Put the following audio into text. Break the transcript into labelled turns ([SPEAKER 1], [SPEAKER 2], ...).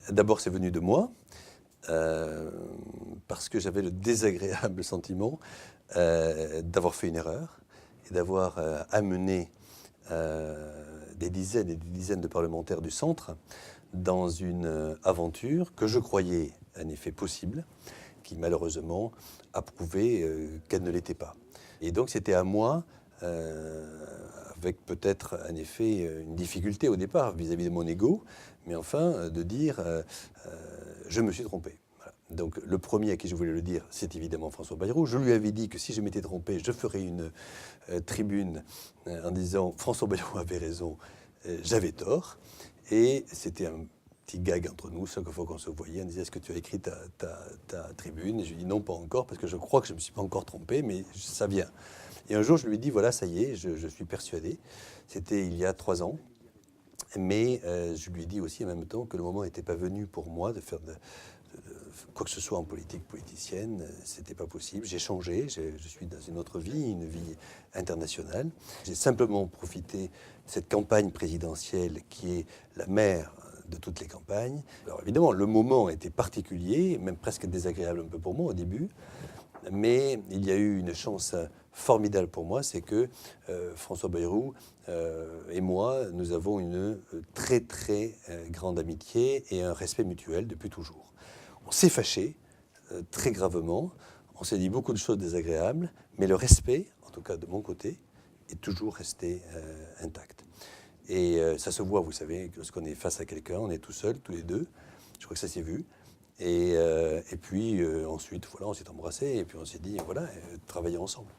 [SPEAKER 1] D'abord, c'est venu de moi, parce que j'avais le désagréable sentiment d'avoir fait une erreur et d'avoir amené des dizaines et des dizaines de parlementaires du centre dans une aventure que je croyais en effet possible, qui malheureusement a prouvé qu'elle ne l'était pas. Et donc c'était à moi, avec peut-être en effet une difficulté au départ vis-à-vis de mon ego, mais enfin de dire je me suis trompé. Voilà. Donc le premier à qui je voulais le dire, c'est évidemment François Bayrou. Je lui avais dit que si je m'étais trompé, je ferais une tribune en disant François Bayrou avait raison, j'avais tort. Et c'était un petit gag entre nous, chaque fois qu'on se voyait, on disait est-ce que tu as écrit ta tribune? Et je lui dis non, pas encore, parce que je crois que je ne me suis pas encore trompé, mais ça vient. Et un jour, je lui ai dit voilà, ça y est, je suis persuadé. C'était il y a 3 ans. Mais je lui ai dit aussi en même temps que le moment n'était pas venu pour moi de faire quoi que ce soit en politique politicienne. C'était pas possible. J'ai changé. Je suis dans une autre vie, une vie internationale. J'ai simplement profité de cette campagne présidentielle qui est la mère de toutes les campagnes. Alors évidemment, le moment était particulier, même presque désagréable un peu pour moi au début. Mais il y a eu une chance formidable pour moi, c'est que François Bayrou et moi, nous avons une très très grande amitié et un respect mutuel depuis toujours. On s'est fâchés très gravement, on s'est dit beaucoup de choses désagréables, mais le respect, en tout cas de mon côté, est toujours resté intact. Et ça se voit, vous savez, lorsqu'on est face à quelqu'un, on est tout seul, tous les deux. Je crois que ça s'est vu. Et puis ensuite, voilà, on s'est embrassés et puis on s'est dit, voilà, travailler ensemble.